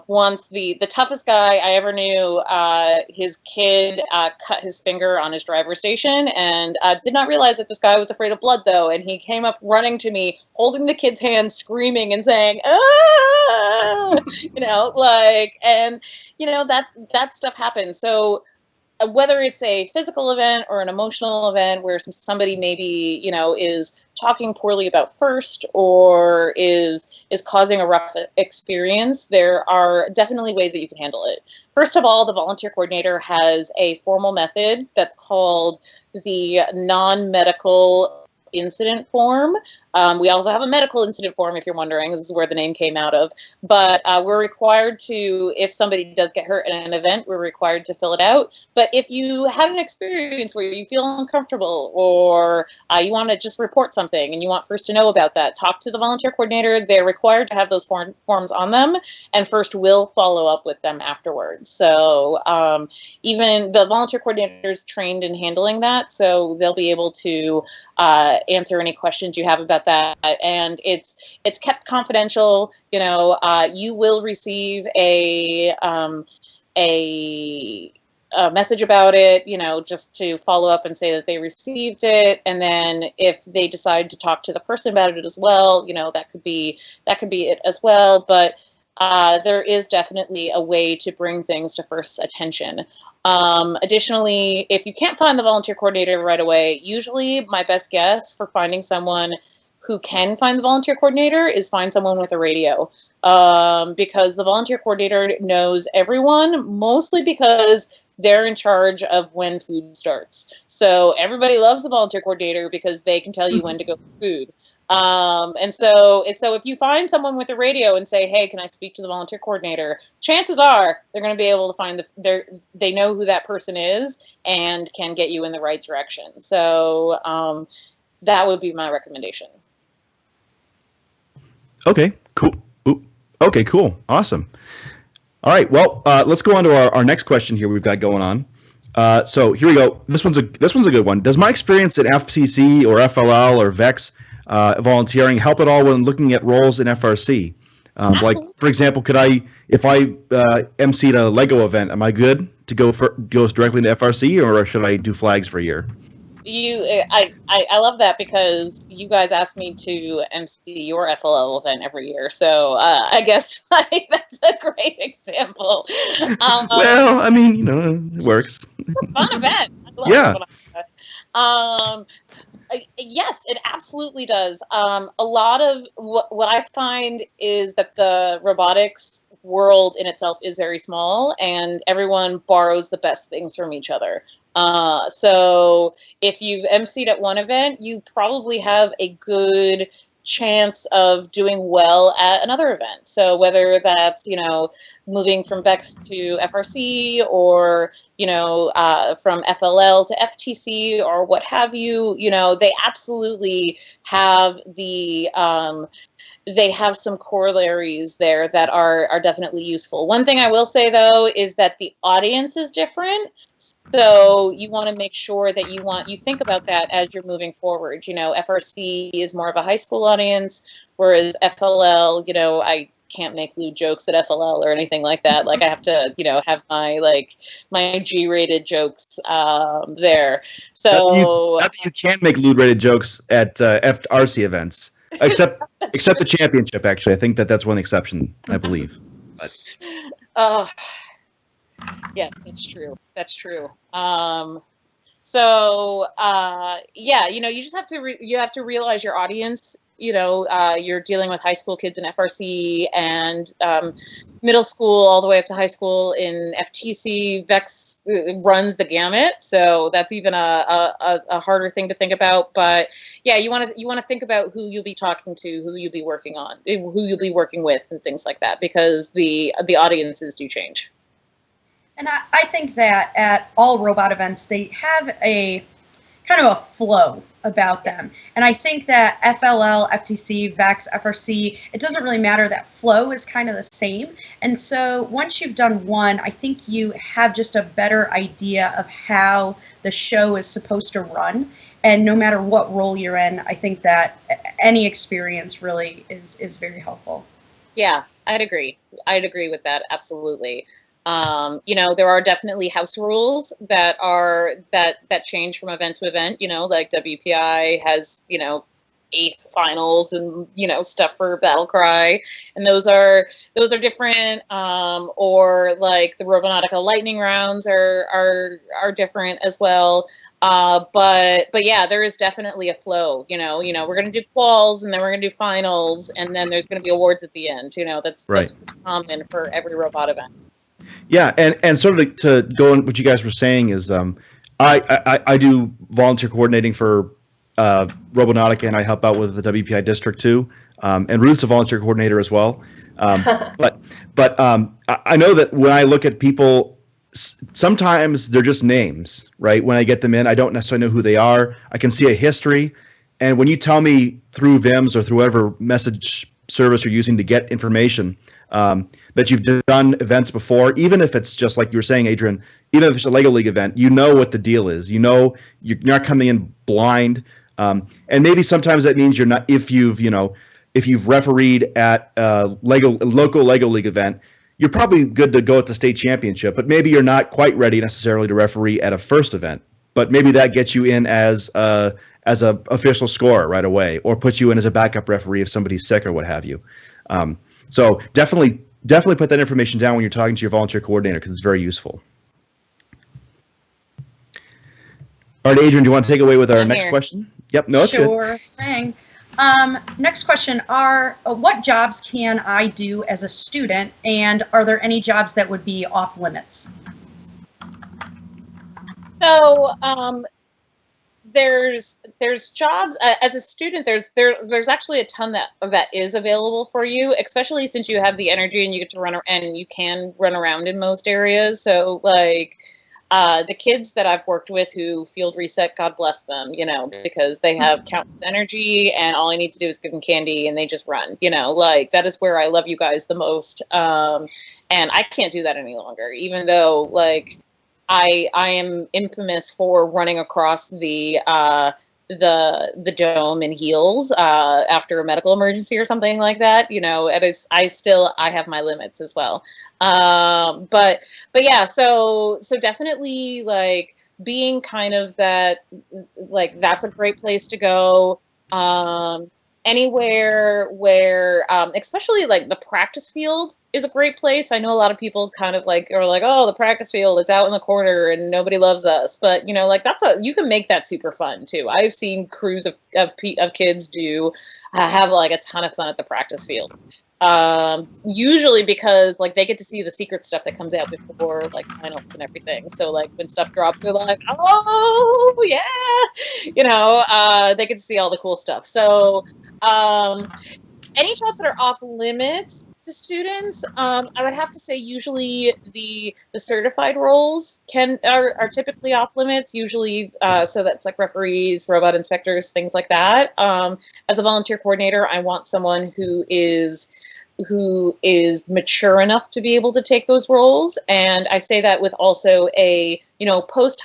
once the toughest guy I ever knew, his kid cut his finger on his driver's station, and did not realize that this guy was afraid of blood, though, and he came up running to me, holding the kid's hand, screaming and saying, "Ah!" that stuff happens. So whether it's a physical event or an emotional event where somebody maybe, is talking poorly about FIRST or is causing a rough experience, there are definitely ways that you can handle it. First of all, the volunteer coordinator has a formal method that's called the non-medical incident form. We also have a medical incident form, if you're wondering. This is where the name came out of. But we're required to, if somebody does get hurt in an event, we're required to fill it out. But if you have an experience where you feel uncomfortable or you want to just report something and you want FIRST to know about that, talk to the volunteer coordinator. They're required to have those forms on them, and FIRST will follow up with them afterwards. So even the volunteer coordinator is trained in handling that, so they'll be able to answer any questions you have about that, and it's kept confidential. You will receive a message about it, just to follow up and say that they received it, and then if they decide to talk to the person about it as well, that could be it as well. But there is definitely a way to bring things to FIRST's attention. Additionally, if you can't find the volunteer coordinator right away, usually my best guess for finding someone who can find the volunteer coordinator is find someone with a radio, because the volunteer coordinator knows everyone, mostly because they're in charge of when food starts. So everybody loves the volunteer coordinator because they can tell you when to go for food. And so if you find someone with a radio and say, "Hey, can I speak to the volunteer coordinator?" chances are they're going to be able to find they know who that person is and can get you in the right direction. So that would be my recommendation. Okay, cool. Okay, cool. Awesome. All right, well, let's go on to our next question here we've got going on. So here we go. This one's a good one. Does my experience at FCC or FLL or VEX volunteering help at all when looking at roles in FRC? Like, for example, if I emceed a Lego event, am I good to go directly into FRC, or should I do flags for a year? I love that, because you guys ask me to MC your FLL event every year, so I guess that's a great example. Well, I mean, it works. Fun event. Yeah. Yes, it absolutely does. A lot of what I find is that the robotics world in itself is very small, and everyone borrows the best things from each other. So if you've emceed at one event, you probably have a good chance of doing well at another event. So whether that's, moving from VEX to FRC, or, from FLL to FTC or what have you, they absolutely have they have some corollaries there that are definitely useful. One thing I will say, though, is that the audience is different. So you want to make sure that you think about that as you're moving forward. You know, FRC is more of a high school audience, whereas FLL, you know, I can't make lewd jokes at FLL or anything like that. Like I have to, you know, have my G-rated jokes there. So not that you can't make lewd-rated jokes at FRC events, except the championship. Actually, I think that's one exception, I believe. But. Yes, that's true. That's true. So yeah, you know, you just have to you have to realize your audience. You know, you're dealing with high school kids in FRC and middle school all the way up to high school in FTC. VEX runs the gamut, so that's even a harder thing to think about. But yeah, you want to think about who you'll be talking to, who you'll be working on, who you'll be working with, and things like that, because the audiences do change. And I think that at all robot events, they have a kind of a flow about them. And I think that FLL, FTC, VEX, FRC, it doesn't really matter. That flow is kind of the same. And so once you've done one, I think you have just a better idea of how the show is supposed to run. And no matter what role you're in, I think that any experience really is very helpful. Yeah, I'd agree. I'd agree with that. Absolutely. You know, there are definitely house rules that change from event to event. You know, like WPI has, you know, 8th finals and, you know, stuff for Battle Cry, and those are different. Or like the Robonautica lightning rounds are different as well. But yeah, there is definitely a flow. You know, we're gonna do quals, and then we're gonna do finals, and then there's gonna be awards at the end. You know, that's common for every robot event. Yeah, and sort of to go on what you guys were saying is, I do volunteer coordinating for Robonautica, and I help out with the WPI district too. And Ruth's a volunteer coordinator as well. But I know that when I look at people, sometimes they're just names, right? When I get them in, I don't necessarily know who they are. I can see a history, and when you tell me through VIMS or through whatever message service you're using to get information, that you've done events before, even if it's just like you were saying, Adrian, even if it's a Lego League event, you know what the deal is. You know you're not coming in blind, and maybe sometimes that means you're not. If you've refereed at a local Lego League event, you're probably good to go at the state championship. But maybe you're not quite ready necessarily to referee at a first event. But maybe that gets you in as a official scorer right away, or puts you in as a backup referee if somebody's sick or what have you. So definitely put that information down when you're talking to your volunteer coordinator, because it's very useful. All right, Adrian, do you want to take away with our next question? Yep, no, it's good. Sure thing. Next question are, what jobs can I do as a student, and are there any jobs that would be off limits? So, there's jobs as a student. There's actually a ton that is available for you, especially since you have the energy and you get to run and you can run around in most areas. So like the kids that I've worked with who field reset, God bless them, you know, because they have countless energy, and all I need to do is give them candy and they just run. You know, like that is where I love you guys the most. And I can't do that any longer, even though like I am infamous for running across the dome in heels after a medical emergency or something like that. You know, I have my limits as well. But yeah, so definitely like being kind of that, like that's a great place to go. Anywhere where, especially like the practice field is a great place. I know a lot of people kind of like are like, oh, the practice field, it's out in the corner and nobody loves us. But you know, like you can make that super fun too. I've seen crews of kids have like a ton of fun at the practice field. Usually because like they get to see the secret stuff that comes out before like finals and everything. So like when stuff drops, they're like, oh yeah, you know, they get to see all the cool stuff. So any jobs that are off limits to students, I would have to say usually the certified roles are typically off limits. Usually, so that's like referees, robot inspectors, things like that. As a volunteer coordinator, I want someone who is who is mature enough to be able to take those roles. And I say that with also a, post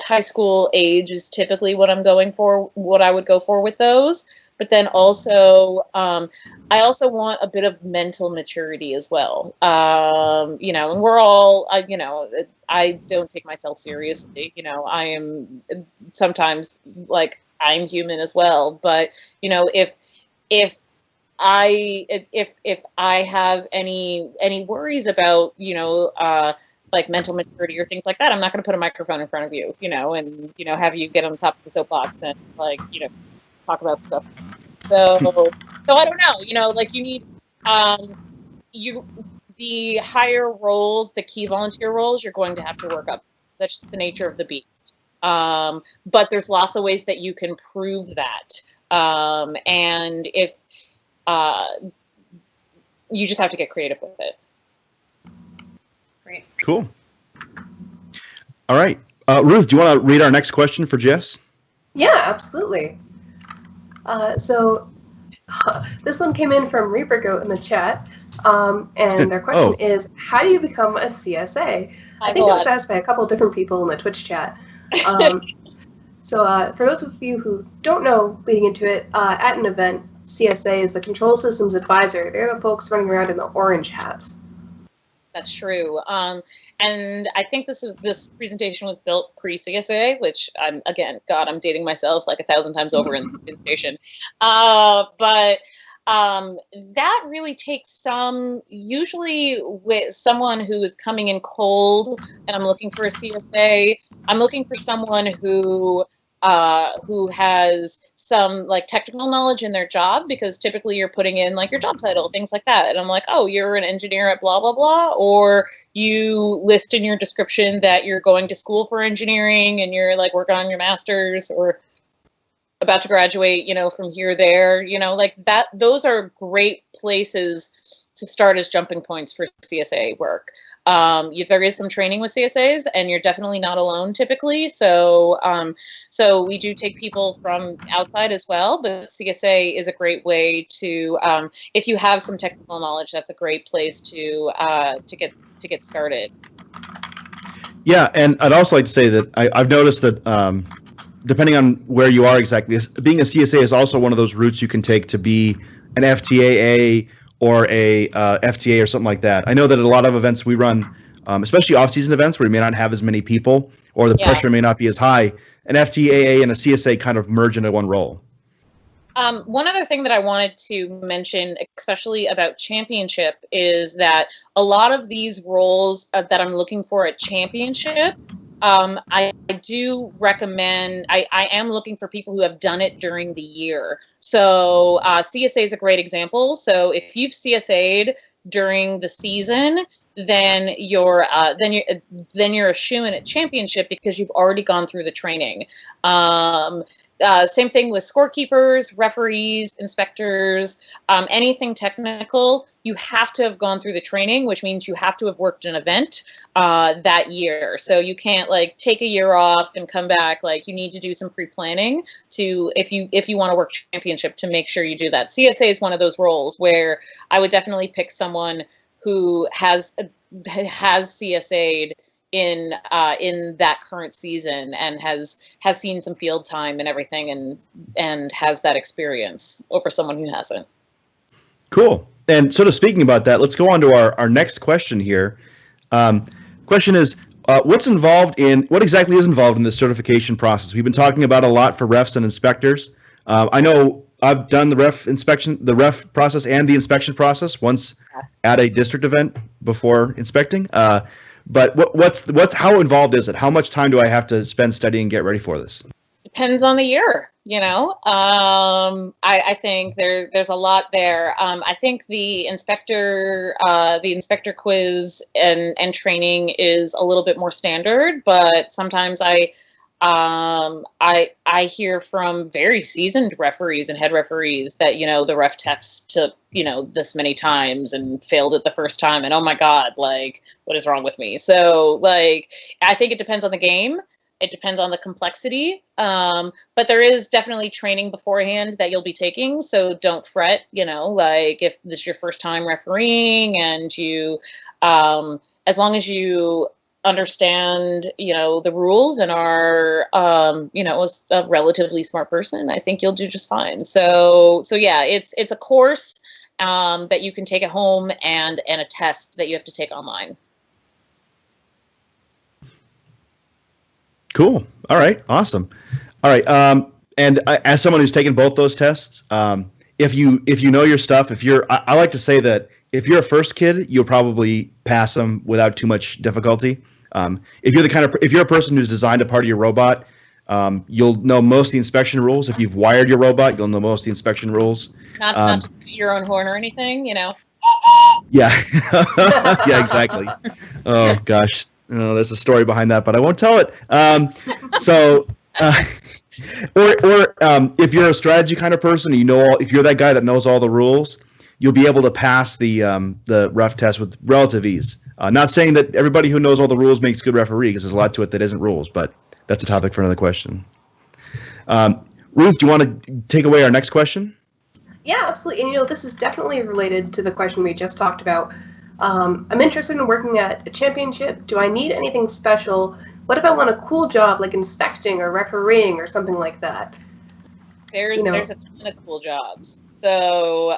high school age is typically what I'm going for, what I would go for with those. But then also, I also want a bit of mental maturity as well. And we're all, I don't take myself seriously. I am sometimes like I'm human as well. But if I have any worries about like mental maturity or things like that, I'm not going to put a microphone in front of you, and have you get on top of the soapbox and talk about stuff. So I don't know, like you need the higher roles, the key volunteer roles, you're going to have to work up. That's just the nature of the beast. But there's lots of ways that you can prove that. And if you just have to get creative with it. Great. Cool. All right. Ruth, do you want to read our next question for Jess? Yeah, absolutely. So this one came in from Reaper Goat in the chat, and their question is, how do you become a CSA? I think it was asked by a couple different people in the Twitch chat. So for those of you who don't know, leading into it, at an event, CSA is the Control Systems Advisor. They're the folks running around in the orange hats. That's true. And I think this presentation was built pre-CSA, which I'm dating myself like 1,000 times over in the presentation. But that really takes usually with someone who is coming in cold and I'm looking for a CSA, I'm looking for someone who has some like technical knowledge in their job, because typically you're putting in like your job title, things like that. And I'm like, oh, you're an engineer at blah, blah, blah. Or you list in your description that you're going to school for engineering and you're like working on your master's or about to graduate, from here, there, like that. Those are great places to start as jumping points for CSA work. There is some training with CSAs, and you're definitely not alone typically. So we do take people from outside as well, but CSA is a great way to, if you have some technical knowledge, that's a great place to get started. Yeah, and I'd also like to say that I've noticed that depending on where you are exactly, being a CSA is also one of those routes you can take to be an FTAA or a FTA or something like that. I know that at a lot of events we run, especially off-season events where we may not have as many people or the pressure may not be as high, an FTAA and a CSA kind of merge into one role. One other thing that I wanted to mention, especially about championship, is that a lot of these roles that I'm looking for at championship, I do recommend, I am looking for people who have done it during the year. So CSA is a great example. So if you've CSA'd during the season, then you're a shoo-in at championship because you've already gone through the training. Same thing with scorekeepers, referees, inspectors, anything technical. You have to have gone through the training, which means you have to have worked an event that year. So you can't like take a year off and come back. Like you need to do some pre-planning to, if you want to work championship, to make sure you do that. CSA is one of those roles where I would definitely pick someone who has CSA'd in that current season and has seen some field time and everything and has that experience over someone who hasn't. Cool. And sort of speaking about that, let's go on to our next question here. Question is, what exactly is involved in this certification process? We've been talking about a lot for refs and inspectors. I know I've done the ref process and the inspection process once at a district event before inspecting. But how involved is it? How much time do I have to spend studying and get ready for this? Depends on the year, I think there's a lot there. I think the inspector quiz and training is a little bit more standard, but sometimes I hear from very seasoned referees and head referees that, the ref test took, this many times and failed it the first time. And oh my God, like, what is wrong with me? So like, I think it depends on the game. It depends on the complexity, but there is definitely training beforehand that you'll be taking, so don't fret, like if this is your first time refereeing and you, as long as you understand, the rules and are, a relatively smart person, I think you'll do just fine. So yeah, it's a course that you can take at home and a test that you have to take online. Cool. All right. Awesome. All right. And as someone who's taken both those tests, if you know your stuff, I like to say that if you're a first kid, you'll probably pass them without too much difficulty. If you're a person who's designed a part of your robot, you'll know most of the inspection rules. If you've wired your robot, you'll know most of the inspection rules. Not your own horn or anything, Yeah. Yeah, exactly. Oh gosh. There's a story behind that, but I won't tell it. If you're a strategy kind of person, if you're that guy that knows all the rules, you'll be able to pass the ref test with relative ease. Not saying that everybody who knows all the rules makes good referee, because there's a lot to it that isn't rules, but that's a topic for another question. Ruth, do you want to take away our next question? Yeah, absolutely. And this is definitely related to the question we just talked about. I'm interested in working at a championship. Do I need anything special? What if I want a cool job like inspecting or refereeing or something like that? There's a ton of cool jobs. So,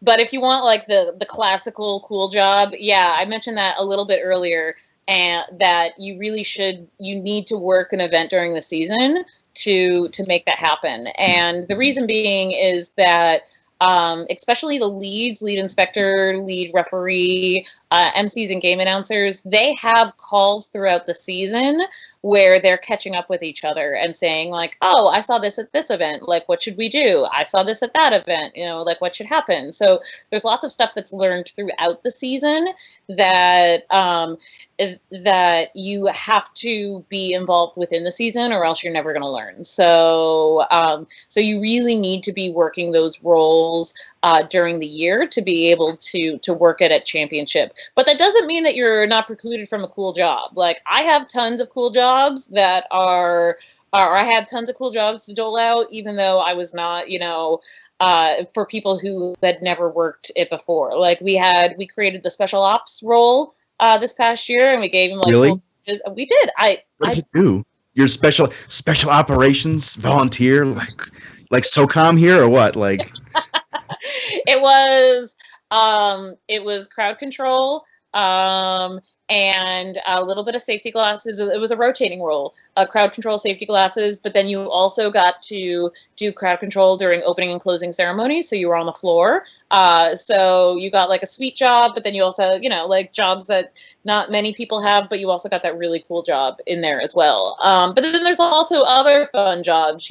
but if you want like the classical cool job, yeah, I mentioned that a little bit earlier, and that you need to work an event during the season to make that happen. And the reason being is that especially the lead inspector, lead referee, MCs and game announcers, they have calls throughout the season where they're catching up with each other and saying like, oh, I saw this at this event, like what should we do? I saw this at that event, like what should happen? So there's lots of stuff that's learned throughout the season that that you have to be involved within the season, or else you're never going to learn. So so you really need to be working those roles during the year to be able to work it at championship. But that doesn't mean that you're not precluded from a cool job. Like I have tons of cool jobs that are, or I had tons of cool jobs to dole out, even though I was not, for people who had never worked it before. Like we created the special ops role this past year, and we gave him like, really? We did. What does it do? Your special operations volunteer, like SOCOM here, or what? Like it was crowd control, and a little bit of safety glasses. It was a rotating role, crowd control, safety glasses, but then you also got to do crowd control during opening and closing ceremonies. So you were on the floor. So you got like a sweet job, but then you also, like jobs that not many people have, but you also got that really cool job in there as well. But then there's also other fun jobs,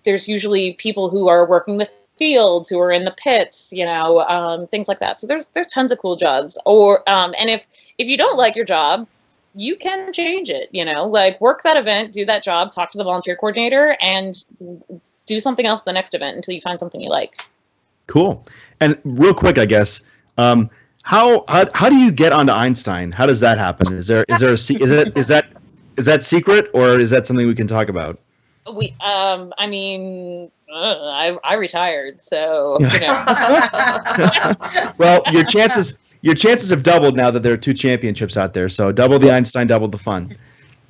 there's usually people who are working the fields, who are in the pits, things like that. So there's tons of cool jobs. Or and if you don't like your job, you can change it. Like work that event, do that job, talk to the volunteer coordinator, and do something else the next event until you find something you like. Cool. And real quick, I guess, how do you get onto Einstein? How does that happen? Is that secret, or is that something we can talk about? I retired, so Well, your chances have doubled now that there are 2 championships out there. So double the Einstein, double the fun.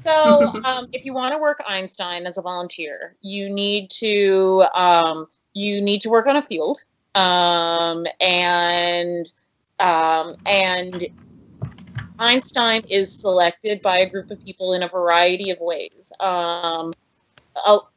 So if you want to work Einstein as a volunteer, you need to work on a field, and Einstein is selected by a group of people in a variety of ways.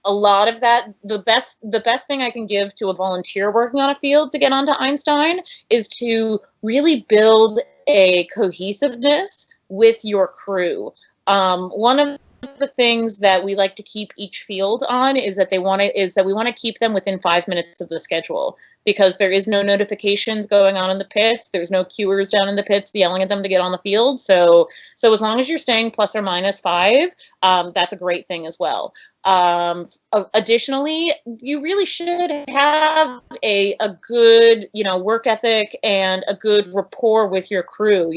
A lot of that, the best thing I can give to a volunteer working on a field to get onto Einstein is to really build a cohesiveness with your crew. One of the things that we like to keep each field on is that we want to keep them within 5 minutes of the schedule, because there is no notifications going on in the pits. There's no cuers down in the pits yelling at them to get on the field. So as long as you're staying plus or minus 5, that's a great thing as well. Additionally, you really should have a good, work ethic and a good rapport with your crew.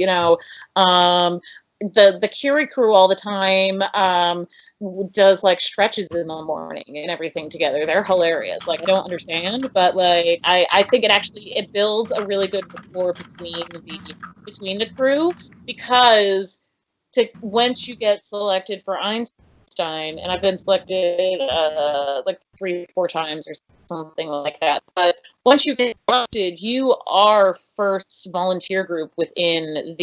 The Curie crew all the time does like stretches in the morning and everything together. They're hilarious. Like, I don't understand, but like I think it builds a really good rapport between the crew, because once you get selected for Einstein, and I've been selected like 3-4 times or something like that. But once you get selected, you are first volunteer group within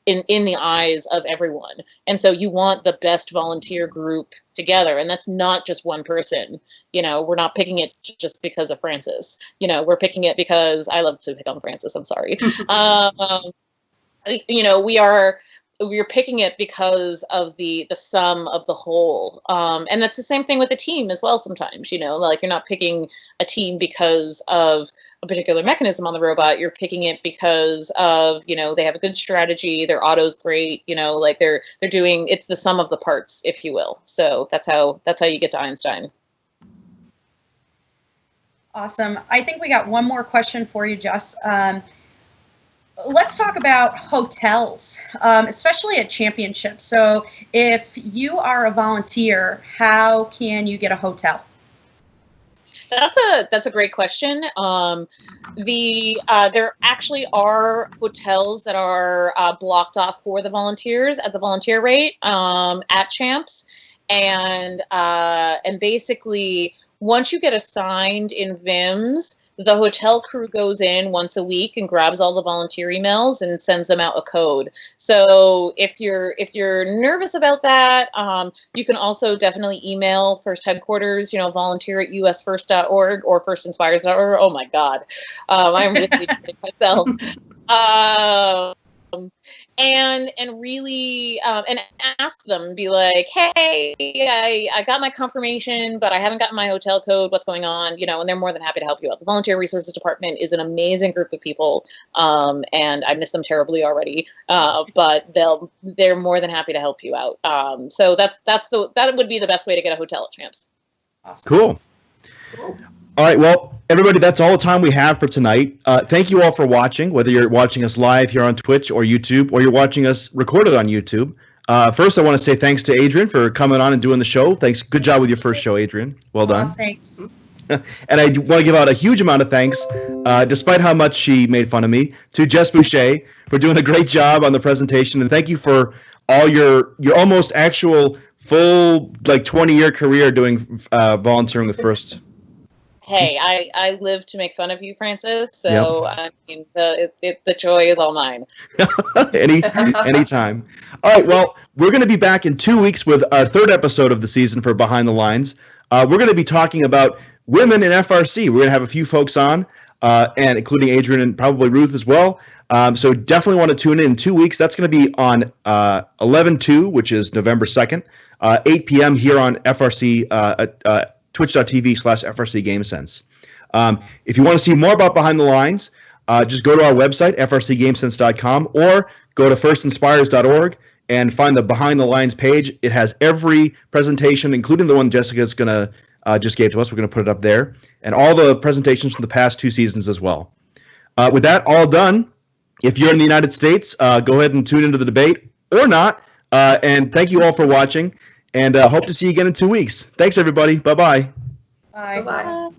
in the eyes of everyone. And so you want the best volunteer group together. And that's not just one person. We're not picking it just because of Francis. We're picking it because I love to pick on Francis. I'm sorry. We're picking it because of the sum of the whole. And that's the same thing with a team as well sometimes, like you're not picking a team because of a particular mechanism on the robot. You're picking it because of, they have a good strategy, their auto's great, like they're doing, it's the sum of the parts, if you will. So that's how you get to Einstein. Awesome. I think we got one more question for you, Jess. Let's talk about hotels, especially at championships. So if you are a volunteer, how can you get a hotel? That's a great question. There actually are hotels that are blocked off for the volunteers at the volunteer rate at champs, and basically once you get assigned in VIMS, the hotel crew goes in once a week and grabs all the volunteer emails and sends them out a code. So if you're nervous about that, you can also definitely email First Headquarters, volunteer@usfirst.org or firstinspires.org. Oh my God, I'm really doing myself. And really and ask them, be like, hey, I got my confirmation, but I haven't gotten my hotel code. What's going on? And they're more than happy to help you out. The Volunteer Resources Department is an amazing group of people, and I miss them terribly already. But they're more than happy to help you out. So that would be the best way to get a hotel at champs. Awesome. Cool. All right, well, everybody, that's all the time we have for tonight. Thank you all for watching, whether you're watching us live here on Twitch or YouTube, or you're watching us recorded on YouTube. First, I want to say thanks to Adrian for coming on and doing the show. Thanks. Good job with your first show, Adrian. Well done. Thanks. And I want to give out a huge amount of thanks, despite how much she made fun of me, to Jess Boucher for doing a great job on the presentation. And thank you for all your almost actual full 20-year career doing volunteering with First. Hey, I live to make fun of you, Francis. So yep. I mean, the joy is all mine. Anytime. All right. Well, we're going to be back in 2 weeks with our third episode of the season for Behind the Lines. We're going to be talking about women in FRC. We're going to have a few folks on, and including Adrian and probably Ruth as well. So definitely want to tune in 2 weeks. That's going to be on 11/2, which is November 2nd, 8 p.m. here on FRC. Twitch.tv/FRC GameSense. If you want to see more about Behind the Lines, just go to our website, frcgamesense.com, or go to firstinspires.org and find the Behind the Lines page. It has every presentation, including the one Jessica's going to just gave to us. We're going to put it up there, and all the presentations from the past 2 seasons as well. With that all done, if you're in the United States, go ahead and tune into the debate or not. And thank you all for watching. And hope to see you again in 2 weeks. Thanks, everybody. Bye-bye. Bye. Bye-bye.